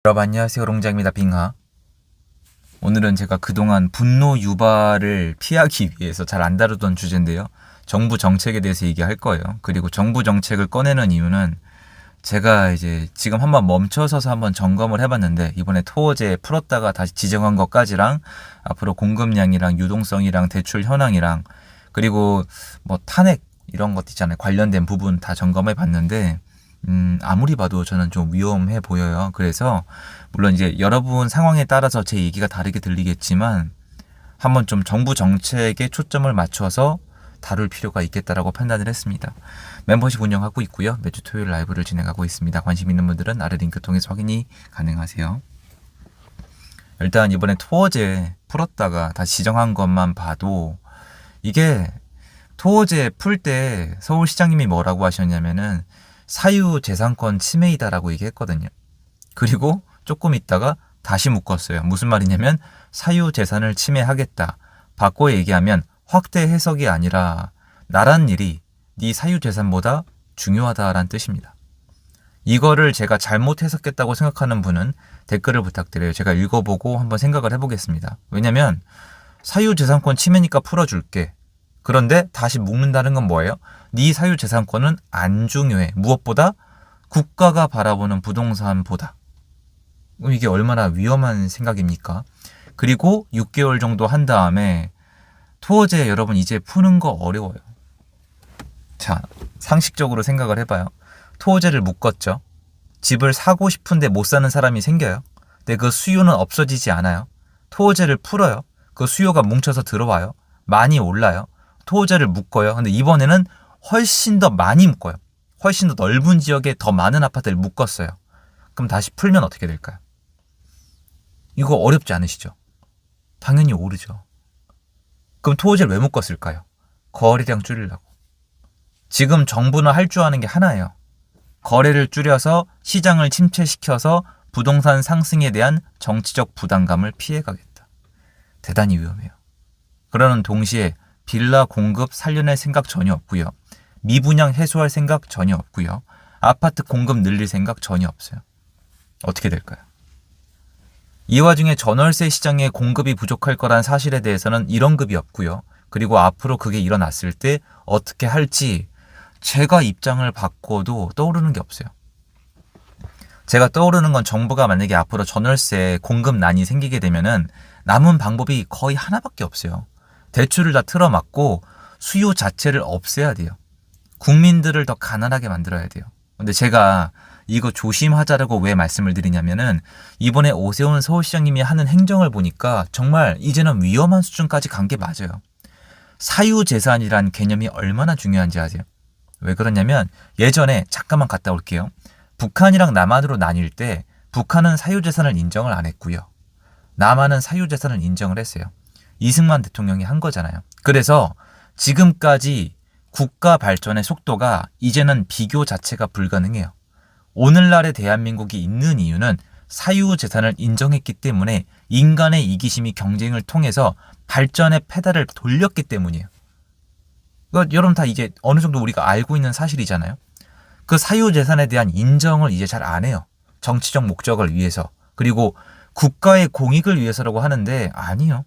여러분 안녕하세요. 롱장입니다. 빙하. 오늘은 제가 그동안 분노 유발을 피하기 위해서 잘 안 다루던 주제인데요. 정부 정책에 대해서 얘기할 거예요. 그리고 정부 정책을 꺼내는 이유는 제가 이제 지금 한번 멈춰서서 한번 점검을 해봤는데 이번에 토어제 풀었다가 다시 지정한 것까지랑 앞으로 공급량이랑 유동성이랑 대출 현황이랑 그리고 뭐 탄핵 이런 것 있잖아요. 관련된 부분 다 점검해 봤는데 아무리 봐도 저는 좀 위험해 보여요. 그래서 물론 이제 여러분 상황에 따라서 제 얘기가 다르게 들리겠지만 한번 좀 정부 정책에 초점을 맞춰서 다룰 필요가 있겠다라고 판단을 했습니다. 멤버십 운영하고 있고요. 매주 토요일 라이브를 진행하고 있습니다. 관심 있는 분들은 아래 링크 통해서 확인이 가능하세요. 일단 이번에 토어제 풀었다가 다시 지정한 것만 봐도 이게 토어제 풀 때 서울시장님이 뭐라고 하셨냐면은 사유재산권 침해이다라고 얘기했거든요. 그리고 조금 있다가 다시 묶었어요. 무슨 말이냐면 사유재산을 침해하겠다. 바꿔 얘기하면 확대 해석이 아니라 나란 일이 네 사유재산보다 중요하다라는 뜻입니다. 이거를 제가 잘못 해석했다고 생각하는 분은 댓글을 부탁드려요. 제가 읽어보고 한번 생각을 해보겠습니다. 왜냐면 사유재산권 침해니까 풀어줄게. 그런데 다시 묶는다는 건 뭐예요? 네 사유재산권은 안 중요해. 무엇보다 국가가 바라보는 부동산보다. 이게 얼마나 위험한 생각입니까? 그리고 6개월 정도 한 다음에 토어제 여러분 이제 푸는 거 어려워요. 자, 상식적으로 생각을 해봐요. 토어제를 묶었죠. 집을 사고 싶은데 못 사는 사람이 생겨요. 근데 그 수요는 없어지지 않아요. 토어제를 풀어요. 그 수요가 뭉쳐서 들어와요. 많이 올라요. 토어제를 묶어요. 근데 이번에는 훨씬 더 많이 묶어요. 훨씬 더 넓은 지역에 더 많은 아파트를 묶었어요. 그럼 다시 풀면 어떻게 될까요? 이거 어렵지 않으시죠? 당연히 오르죠. 그럼 토어제를 왜 묶었을까요? 거래량 줄이려고. 지금 정부는 할 줄 아는 게 하나예요. 거래를 줄여서 시장을 침체시켜서 부동산 상승에 대한 정치적 부담감을 피해가겠다. 대단히 위험해요. 그러는 동시에 빌라 공급 살려낼 생각 전혀 없고요. 미분양 해소할 생각 전혀 없고요. 아파트 공급 늘릴 생각 전혀 없어요. 어떻게 될까요? 이 와중에 전월세 시장에 공급이 부족할 거란 사실에 대해서는 이런 급이 없고요. 그리고 앞으로 그게 일어났을 때 어떻게 할지 제가 입장을 바꿔도 떠오르는 게 없어요. 제가 떠오르는 건 정부가 만약에 앞으로 전월세 공급난이 생기게 되면은 남은 방법이 거의 하나밖에 없어요. 대출을 다 틀어막고 수요 자체를 없애야 돼요. 국민들을 더 가난하게 만들어야 돼요. 근데 제가 이거 조심하자라고 왜 말씀을 드리냐면은 이번에 오세훈 서울시장님이 하는 행정을 보니까 정말 이제는 위험한 수준까지 간 게 맞아요. 사유재산이란 개념이 얼마나 중요한지 아세요? 왜 그러냐면 예전에 잠깐만 갔다 올게요. 북한이랑 남한으로 나뉠 때 북한은 사유재산을 인정을 안 했고요. 남한은 사유재산을 인정을 했어요. 이승만 대통령이 한 거잖아요. 그래서 지금까지 국가 발전의 속도가 이제는 비교 자체가 불가능해요. 오늘날의 대한민국이 있는 이유는 사유재산을 인정했기 때문에 인간의 이기심이 경쟁을 통해서 발전의 페달을 돌렸기 때문이에요. 여러분 다 이제 어느 정도 우리가 알고 있는 사실이잖아요. 그 사유재산에 대한 인정을 이제 잘 안 해요. 정치적 목적을 위해서. 그리고 국가의 공익을 위해서라고 하는데 아니에요.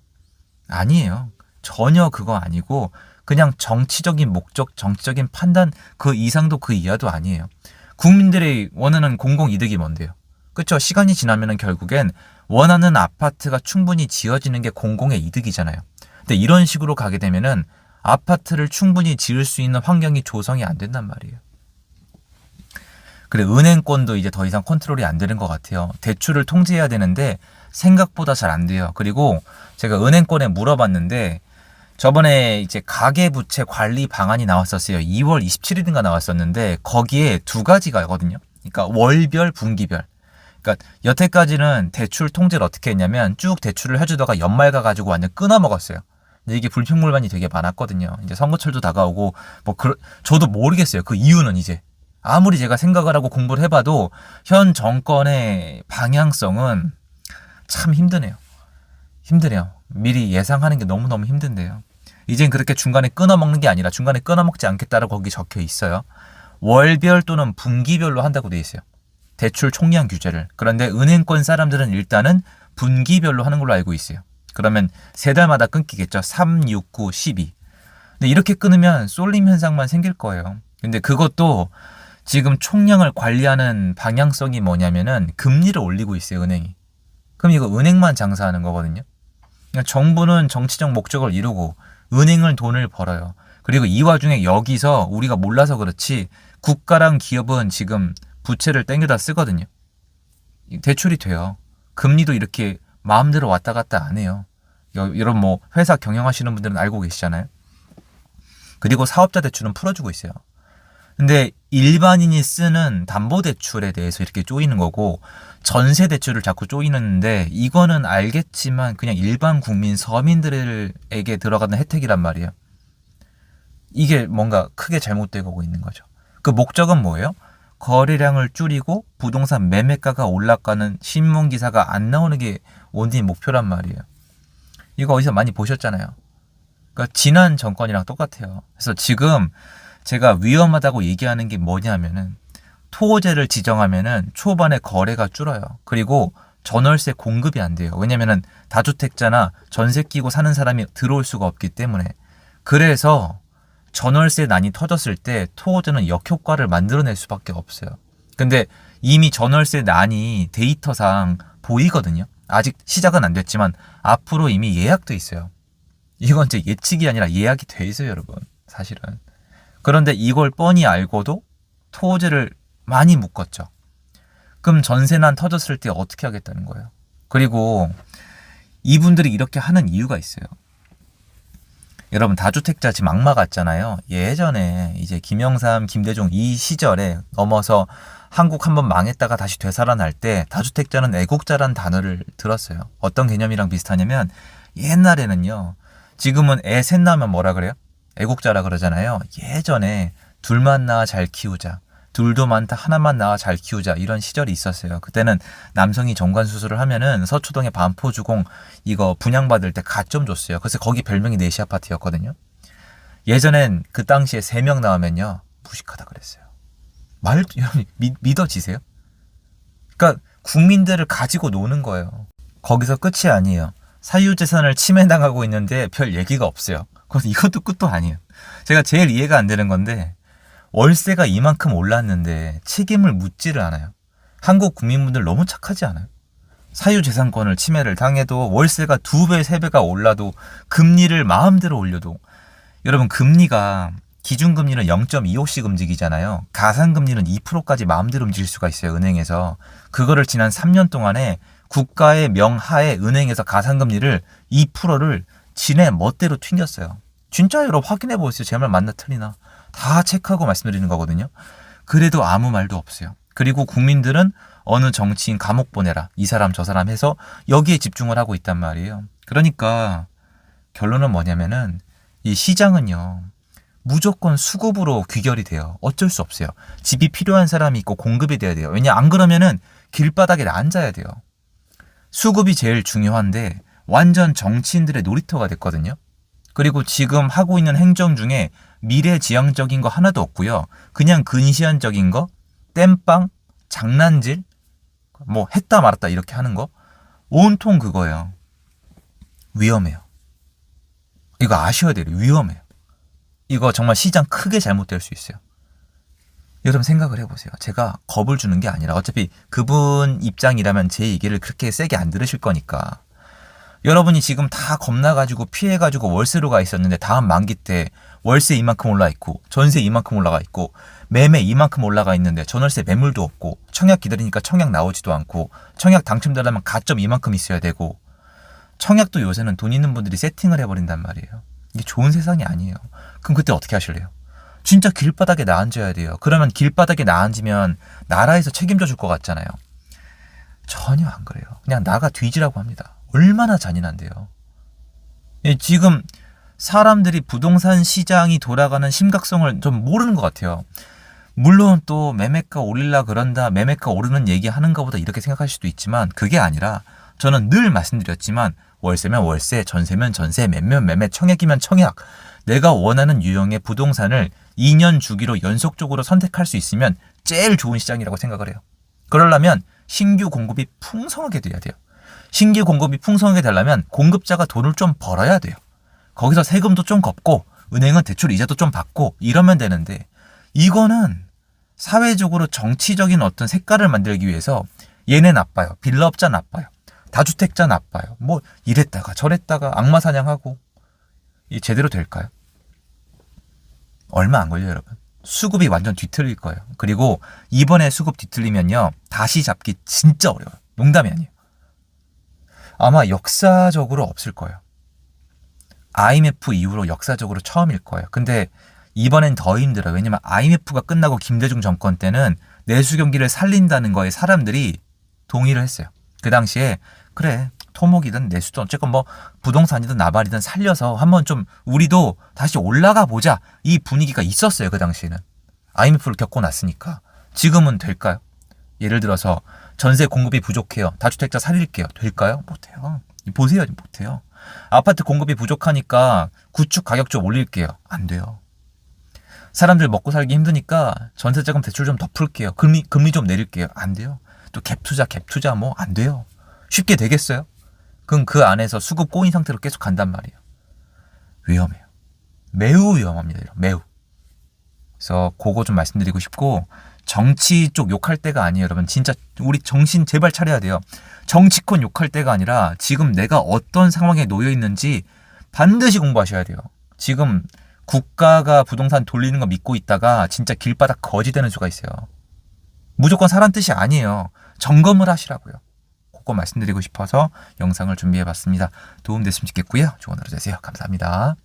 전혀 그거 아니고 그냥 정치적인 목적, 정치적인 판단 그 이상도 그 이하도 아니에요. 국민들이 원하는 공공이득이 뭔데요? 그렇죠? 시간이 지나면 결국엔 원하는 아파트가 충분히 지어지는 게 공공의 이득이잖아요. 근데 이런 식으로 가게 되면은 아파트를 충분히 지을 수 있는 환경이 조성이 안 된단 말이에요. 그래 은행권도 이제 더 이상 컨트롤이 안 되는 것 같아요. 대출을 통제해야 되는데 생각보다 잘 안 돼요. 그리고 제가 은행권에 물어봤는데 저번에 이제 가계부채 관리 방안이 나왔었어요. 2월 27일인가 나왔었는데 거기에 두 가지가 있거든요. 그러니까 월별, 분기별. 그러니까 여태까지는 대출 통제를 어떻게 했냐면 쭉 대출을 해주다가 연말 가가지고 완전 끊어먹었어요. 근데 이게 불평불만이 되게 많았거든요. 이제 선거철도 다가오고 저도 모르겠어요. 그 이유는 이제 아무리 제가 생각을 하고 공부를 해봐도 현 정권의 방향성은 참 힘드네요. 미리 예상하는 게 너무너무 힘든데요. 이젠 그렇게 중간에 끊어먹는 게 아니라 중간에 끊어먹지 않겠다라고 거기 적혀 있어요. 월별 또는 분기별로 한다고 돼 있어요. 대출 총량 규제를. 그런데 은행권 사람들은 일단은 분기별로 하는 걸로 알고 있어요. 그러면 3달마다 끊기겠죠. 3, 6, 9, 12. 근데 이렇게 끊으면 쏠림 현상만 생길 거예요. 근데 그것도 지금 총량을 관리하는 방향성이 뭐냐면은 금리를 올리고 있어요, 은행이. 그럼 이거 은행만 장사하는 거거든요. 그러니까 정부는 정치적 목적을 이루고 은행은 돈을 벌어요. 그리고 이 와중에 여기서 우리가 몰라서 그렇지 국가랑 기업은 지금 부채를 땡겨다 쓰거든요. 대출이 돼요. 금리도 이렇게 마음대로 왔다 갔다 안 해요. 여러분 뭐 회사 경영하시는 분들은 알고 계시잖아요. 그리고 사업자 대출은 풀어주고 있어요. 근데 일반인이 쓰는 담보대출에 대해서 이렇게 쪼이는 거고 전세대출을 자꾸 쪼이는데 이거는 알겠지만 그냥 일반 국민 서민들에게 들어가는 혜택이란 말이에요. 이게 뭔가 크게 잘못되고 있는 거죠. 그 목적은 뭐예요? 거래량을 줄이고 부동산 매매가가 올라가는 신문기사가 안 나오는 게 원인 목표란 말이에요. 이거 어디서 많이 보셨잖아요. 그러니까 지난 정권이랑 똑같아요. 그래서 지금 제가 위험하다고 얘기하는 게 뭐냐면은 토호제를 지정하면은 초반에 거래가 줄어요. 그리고 전월세 공급이 안 돼요. 왜냐면은 다주택자나 전세 끼고 사는 사람이 들어올 수가 없기 때문에. 그래서 전월세 난이 터졌을 때 토호제는 역효과를 만들어낼 수밖에 없어요. 근데 이미 전월세 난이 데이터상 보이거든요. 아직 시작은 안 됐지만 앞으로 이미 예약돼 있어요. 이건 이제 예측이 아니라 예약이 돼 있어요, 여러분. 사실은. 그런데 이걸 뻔히 알고도 토호제를 많이 묶었죠. 그럼 전세난 터졌을 때 어떻게 하겠다는 거예요? 그리고 이분들이 이렇게 하는 이유가 있어요. 여러분 다주택자 지금 악마 같잖아요. 예전에 이제 김영삼, 김대중 이 시절에 넘어서 한국 한번 망했다가 다시 되살아날 때 다주택자는 애국자란 단어를 들었어요. 어떤 개념이랑 비슷하냐면 옛날에는요. 지금은 애 셋 낳으면 뭐라 그래요? 애국자라 그러잖아요. 예전에 둘만 낳아 잘 키우자. 둘도 많다 하나만 낳아 잘 키우자 이런 시절이 있었어요. 그때는 남성이 정관 수술을 하면은 서초동의 반포주공 이거 분양받을 때 가점 줬어요. 그래서 거기 별명이 내시 아파트였거든요. 예전엔 그 당시에 3명 나오면요 무식하다 그랬어요. 여러분 믿어지세요? 그러니까 국민들을 가지고 노는 거예요. 거기서 끝이 아니에요. 사유재산을 침해당하고 있는데 별 얘기가 없어요. 그래서 이것도 끝도 아니에요. 제가 제일 이해가 안 되는 건데 월세가 이만큼 올랐는데 책임을 묻지를 않아요. 한국 국민분들 너무 착하지 않아요? 사유재산권을 침해를 당해도 월세가 2배, 3배가 올라도 금리를 마음대로 올려도 여러분 금리가 기준금리는 0.25씩 움직이잖아요. 가산금리는 2%까지 마음대로 움직일 수가 있어요. 은행에서. 그거를 지난 3년 동안에 국가의 명하에 은행에서 가산금리를 2%를 지네 멋대로 튕겼어요. 진짜 여러분 확인해 보세요. 제 말 맞나 틀리나. 다 체크하고 말씀드리는 거거든요. 그래도 아무 말도 없어요. 그리고 국민들은 어느 정치인 감옥 보내라. 이 사람 저 사람 해서 여기에 집중을 하고 있단 말이에요. 그러니까 결론은 뭐냐면은 이 시장은요. 무조건 수급으로 귀결이 돼요. 어쩔 수 없어요. 집이 필요한 사람이 있고 공급이 돼야 돼요. 왜냐 안 그러면은 길바닥에 앉아야 돼요. 수급이 제일 중요한데 완전 정치인들의 놀이터가 됐거든요. 그리고 지금 하고 있는 행정 중에 미래지향적인 거 하나도 없고요. 그냥 근시안적인 거, 땜빵, 장난질, 뭐 했다 말았다 이렇게 하는 거 온통 그거예요. 위험해요. 이거 아셔야 돼요. 위험해요. 이거 정말 시장 크게 잘못될 수 있어요. 여러분 생각을 해보세요. 제가 겁을 주는 게 아니라 어차피 그분 입장이라면 제 얘기를 그렇게 세게 안 들으실 거니까 여러분이 지금 다 겁나가지고 피해가지고 월세로 가 있었는데 다음 만기 때 월세 이만큼 올라 있고 전세 이만큼 올라가 있고 매매 이만큼 올라가 있는데 전월세 매물도 없고 청약 기다리니까 청약 나오지도 않고 청약 당첨되려면 가점 이만큼 있어야 되고 청약도 요새는 돈 있는 분들이 세팅을 해버린단 말이에요. 이게 좋은 세상이 아니에요. 그럼 그때 어떻게 하실래요? 진짜 길바닥에 나앉아야 돼요. 그러면 길바닥에 나앉으면 나라에서 책임져 줄 것 같잖아요. 전혀 안 그래요. 그냥 나가 뒤지라고 합니다. 얼마나 잔인한데요. 지금 사람들이 부동산 시장이 돌아가는 심각성을 좀 모르는 것 같아요. 물론 또 매매가 올리려 그런다, 매매가 오르는 얘기하는 것보다 이렇게 생각할 수도 있지만 그게 아니라 저는 늘 말씀드렸지만 월세면 월세, 전세면 전세, 매매면 매매, 청약이면 청약. 내가 원하는 유형의 부동산을 2년 주기로 연속적으로 선택할 수 있으면 제일 좋은 시장이라고 생각을 해요. 그러려면 신규 공급이 풍성하게 돼야 돼요. 신규 공급이 풍성하게 되려면 공급자가 돈을 좀 벌어야 돼요. 거기서 세금도 좀 걷고 은행은 대출 이자도 좀 받고 이러면 되는데, 이거는 사회적으로 정치적인 어떤 색깔을 만들기 위해서 얘네 나빠요, 빌라업자 나빠요, 다주택자 나빠요, 뭐 이랬다가 저랬다가 악마 사냥하고, 이 제대로 될까요? 얼마 안 걸려요, 여러분. 수급이 완전 뒤틀릴 거예요. 그리고 이번에 수급 뒤틀리면요, 다시 잡기 진짜 어려워요. 농담이 아니에요. 아마 역사적으로 없을 거예요. IMF 이후로 역사적으로 처음일 거예요. 근데 이번엔 더 힘들어요. 왜냐면 IMF가 끝나고 김대중 정권 때는 내수 경기를 살린다는 거에 사람들이 동의를 했어요. 그 당시에 그래, 토목이든 내수든 어쨌건 뭐 부동산이든 나발이든 살려서 한번 좀 우리도 다시 올라가 보자, 이 분위기가 있었어요. 그 당시에는 IMF를 겪고 났으니까. 지금은 될까요? 예를 들어서 전세 공급이 부족해요, 다주택자 살릴게요, 될까요? 못해요. 보세요, 못해요. 아파트 공급이 부족하니까 구축 가격 좀 올릴게요, 안 돼요. 사람들 먹고 살기 힘드니까 전세자금 대출 좀 더 풀게요, 금리 좀 내릴게요, 안 돼요. 또 갭 투자 뭐 안 돼요. 쉽게 되겠어요? 그럼 그 안에서 수급 꼬인 상태로 계속 간단 말이에요. 위험해요. 매우 위험합니다. 매우. 그래서 그거 좀 말씀드리고 싶고, 정치 쪽 욕할 때가 아니에요, 여러분. 진짜 우리 정신 제발 차려야 돼요. 정치권 욕할 때가 아니라 지금 내가 어떤 상황에 놓여 있는지 반드시 공부하셔야 돼요. 지금 국가가 부동산 돌리는 거 믿고 있다가 진짜 길바닥 거지 되는 수가 있어요. 무조건 사란 뜻이 아니에요. 점검을 하시라고요. 그거 말씀드리고 싶어서 영상을 준비해봤습니다. 도움 됐으면 좋겠고요. 좋은 하루 되세요. 감사합니다.